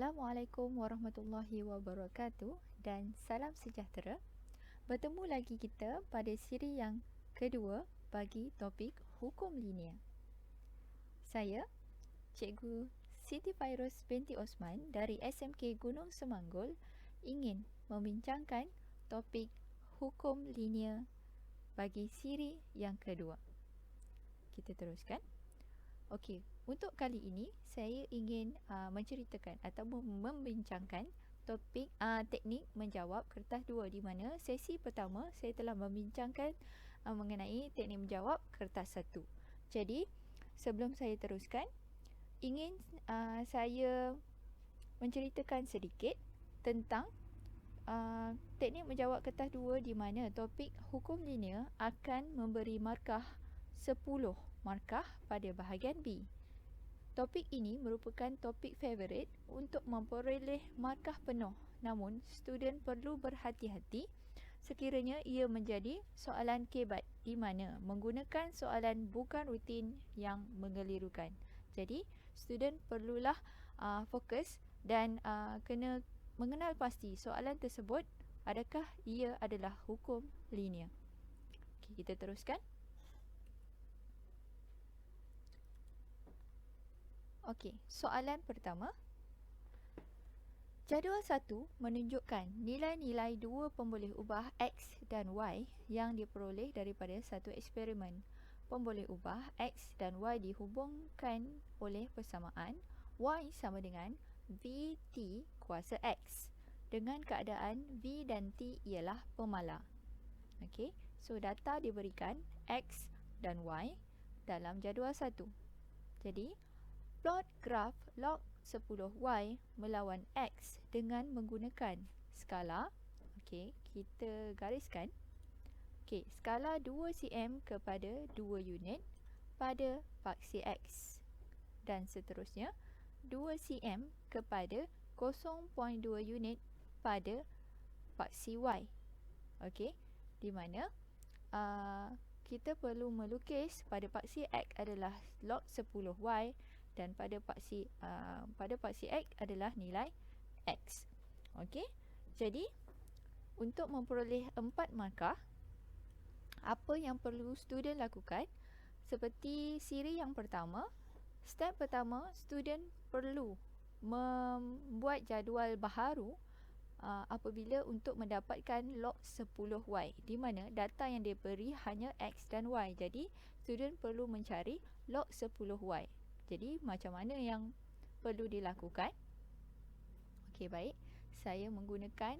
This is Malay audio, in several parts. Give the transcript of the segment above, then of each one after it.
Assalamualaikum warahmatullahi wabarakatuh dan salam sejahtera. Bertemu lagi kita pada siri yang kedua bagi topik hukum linear. Saya, Cikgu Siti Fairuz binti Osman dari SMK Gunung Semanggul ingin membincangkan topik hukum linear bagi siri yang kedua. Kita teruskan. Okey, untuk kali ini saya ingin menceritakan atau membincangkan topik teknik menjawab kertas 2, di mana sesi pertama saya telah membincangkan mengenai teknik menjawab kertas 1. Jadi, sebelum saya teruskan, ingin saya menceritakan sedikit tentang teknik menjawab kertas 2, di mana topik hukum linear akan memberi markah 10 markah pada bahagian B. Topik ini merupakan topik favorit untuk memperoleh markah penuh. Namun, student perlu berhati-hati sekiranya ia menjadi soalan kebat, di mana menggunakan soalan bukan rutin yang mengelirukan. Jadi, student perlulah fokus dan kena mengenal pasti soalan tersebut adakah ia adalah hukum linear. Okey, kita teruskan. Okey, soalan pertama. Jadual 1 menunjukkan nilai-nilai dua pemboleh ubah X dan Y yang diperoleh daripada satu eksperimen. Pemboleh ubah X dan Y dihubungkan oleh persamaan Y sama dengan VT kuasa X dengan keadaan V dan T ialah pemala. Okey, so data diberikan X dan Y dalam jadual 1. Jadi, plot graf log 10Y melawan X dengan menggunakan skala. Okey, kita gariskan. Okey, skala 2 cm kepada 2 unit pada paksi X. Dan seterusnya, 2 cm kepada 0.2 unit pada paksi Y. Okey, di mana kita perlu melukis pada paksi X adalah log 10Y dan pada paksi X adalah nilai X. Okey. Jadi, untuk memperoleh 4 markah, apa yang perlu student lakukan? Seperti siri yang pertama, step pertama, student perlu membuat jadual baharu apabila untuk mendapatkan log 10Y, di mana data yang diberi hanya X dan Y. Jadi, student perlu mencari log 10Y. Jadi, macam mana yang perlu dilakukan? Okey, baik. Saya menggunakan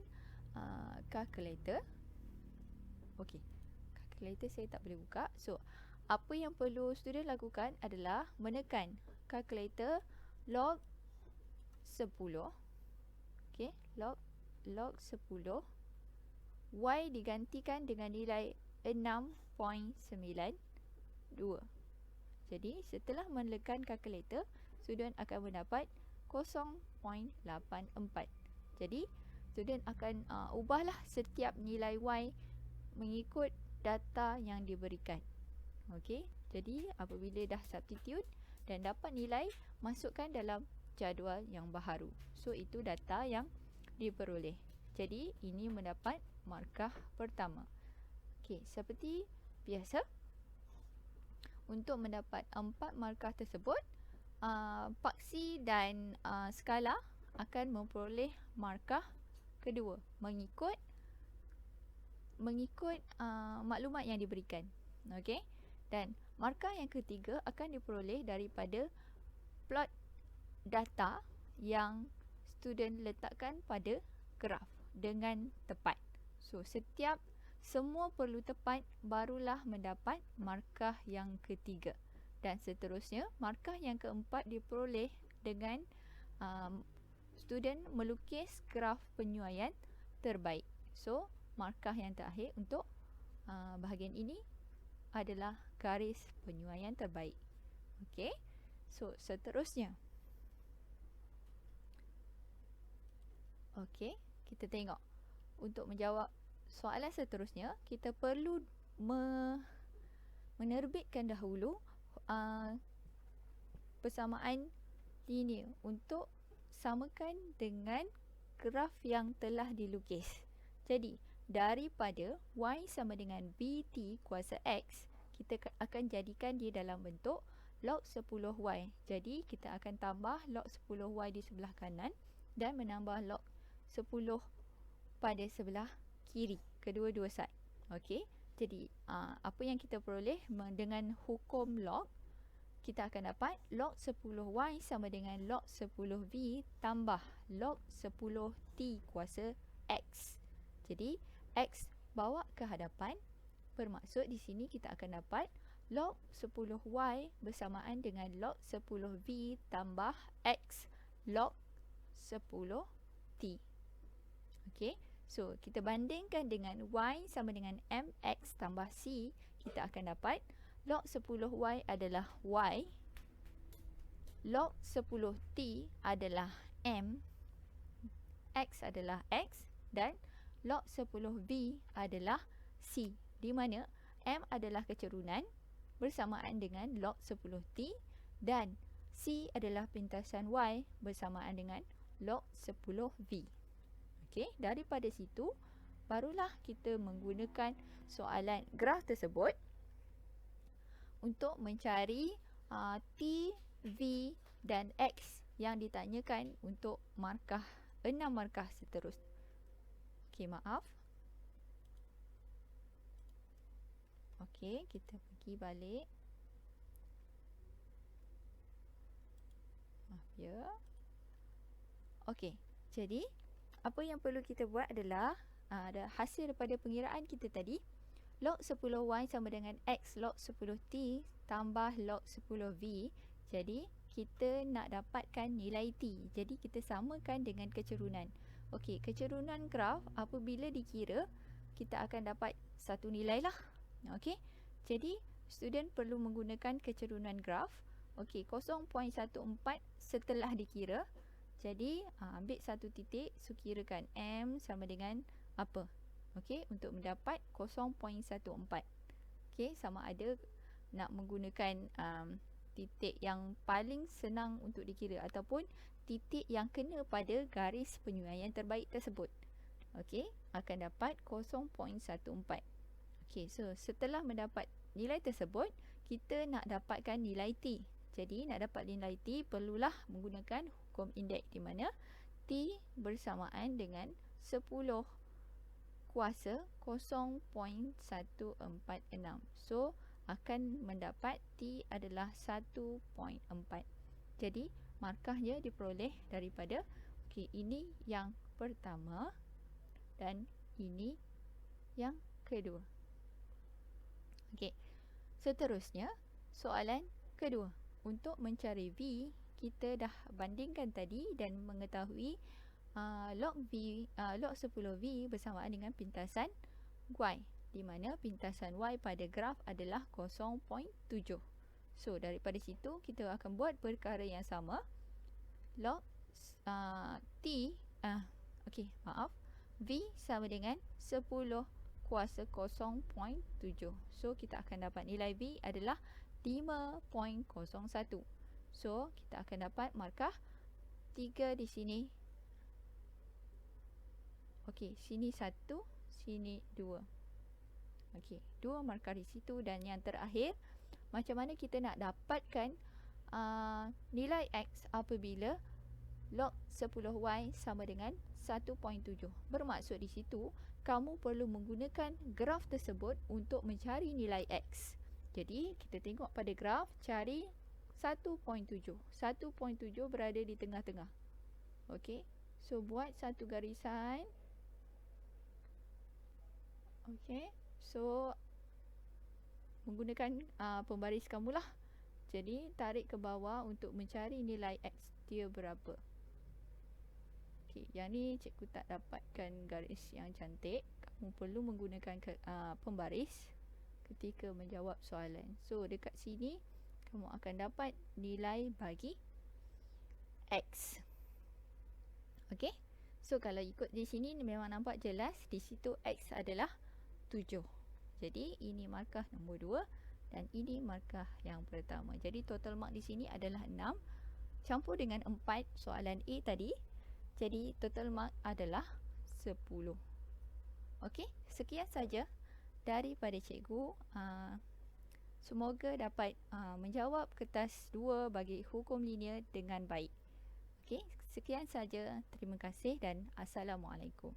calculator. Okey, calculator saya tak boleh buka. So, apa yang perlu student lakukan adalah menekan calculator log 10. Okey, log 10. Y digantikan dengan nilai 6.92. Jadi, setelah menekan kalkulator, student akan mendapat 0.84. Jadi, student akan ubahlah setiap nilai Y mengikut data yang diberikan. Okey, jadi apabila dah substitute dan dapat nilai, masukkan dalam jadual yang baharu. So, itu data yang diperoleh. Jadi, ini mendapat markah pertama. Okey, seperti biasa, untuk mendapat 4 markah tersebut, paksi dan skala akan memperoleh markah kedua mengikut maklumat yang diberikan. Okey, dan markah yang ketiga akan diperoleh daripada plot data yang student letakkan pada graf dengan tepat. So, semua perlu tepat, barulah mendapat markah yang ketiga. Dan seterusnya, markah yang keempat diperoleh dengan student melukis graf penyuaian terbaik. So, markah yang terakhir untuk bahagian ini adalah garis penyuaian terbaik. Okey, so seterusnya. Okey, kita tengok. Untuk menjawab soalan seterusnya, kita perlu menerbitkan dahulu persamaan linear untuk samakan dengan graf yang telah dilukis. Jadi, daripada y sama dengan bt kuasa x, kita akan jadikan dia dalam bentuk log 10y. Jadi, kita akan tambah log 10y di sebelah kanan dan menambah log 10 pada sebelah kiri, kedua-dua side. Okey, jadi apa yang kita peroleh dengan hukum log, kita akan dapat log 10y sama dengan log 10v tambah log 10t kuasa x. Jadi, x bawa ke hadapan, bermaksud di sini kita akan dapat log 10y bersamaan dengan log 10v tambah x log 10t. Okey, so kita bandingkan dengan y sama dengan mx tambah c, kita akan dapat log 10y adalah y, log 10t adalah m, x adalah x, dan log 10v adalah c, di mana m adalah kecerunan bersamaan dengan log 10t dan c adalah pintasan y bersamaan dengan log 10v. Okey, daripada situ barulah kita menggunakan soalan graf tersebut untuk mencari t, v dan x yang ditanyakan untuk markah 6 markah seterusnya. Okey, maaf. Okey, kita pergi balik. Maaf ya. Okey, jadi apa yang perlu kita buat adalah ada hasil daripada pengiraan kita tadi, log 10y sama dengan x log 10t tambah log 10v. Jadi kita nak dapatkan nilai t, jadi kita samakan dengan kecerunan. Okey, kecerunan graf apabila dikira, kita akan dapat satu nilai lah. Okey, jadi student perlu menggunakan kecerunan graf. Okey, 0.14 setelah dikira. Jadi ambil satu titik, so kirakan m sama dengan apa. Okey, untuk mendapat 0.14. Okey, sama ada nak menggunakan titik yang paling senang untuk dikira ataupun titik yang kena pada garis penyuaian terbaik tersebut. Okey, akan dapat 0.14. Okey, so setelah mendapat nilai tersebut, kita nak dapatkan nilai t. Jadi nak dapat nilai t perlulah menggunakan hukum indeks, di mana t bersamaan dengan 10 kuasa 0.146. So akan mendapat t adalah 1.4. Jadi markahnya diperoleh daripada, okey, ini yang pertama dan ini yang kedua. Okey, seterusnya soalan kedua. Untuk mencari v, kita dah bandingkan tadi dan mengetahui log 10v bersamaan dengan pintasan y, di mana pintasan y pada graf adalah 0.7. So daripada situ kita akan buat perkara yang sama. Log v sama dengan 10 kuasa 0.7. So kita akan dapat nilai v adalah 5.01. So kita akan dapat markah 3 di sini. Okey, sini 1, sini 2. Okey, 2 markah di situ. Dan yang terakhir, macam mana kita nak dapatkan nilai x apabila log 10y sama dengan 1.7. Bermaksud di situ kamu perlu menggunakan graf tersebut untuk mencari nilai x. Jadi kita tengok pada graf, cari 1.7. 1.7 berada di tengah-tengah. Okey, so buat satu garisan. Okey, so menggunakan pembaris kamulah. Jadi tarik ke bawah untuk mencari nilai x dia berapa. Okey, yang ni cikgu tak dapatkan garis yang cantik. Kamu perlu menggunakan pembaris ketika menjawab soalan. So dekat sini kamu akan dapat nilai bagi x. Okey, so kalau ikut di sini memang nampak jelas di situ x adalah 7. Jadi ini markah nombor 2 dan ini markah yang pertama. Jadi total mark di sini adalah 6. campur dengan 4 soalan A tadi. Jadi total mark adalah 10. Okey, sekian saja daripada cikgu. Semoga dapat menjawab kertas 2 bagi hukum linear dengan baik. Okey, sekian saja. Terima kasih dan Assalamualaikum.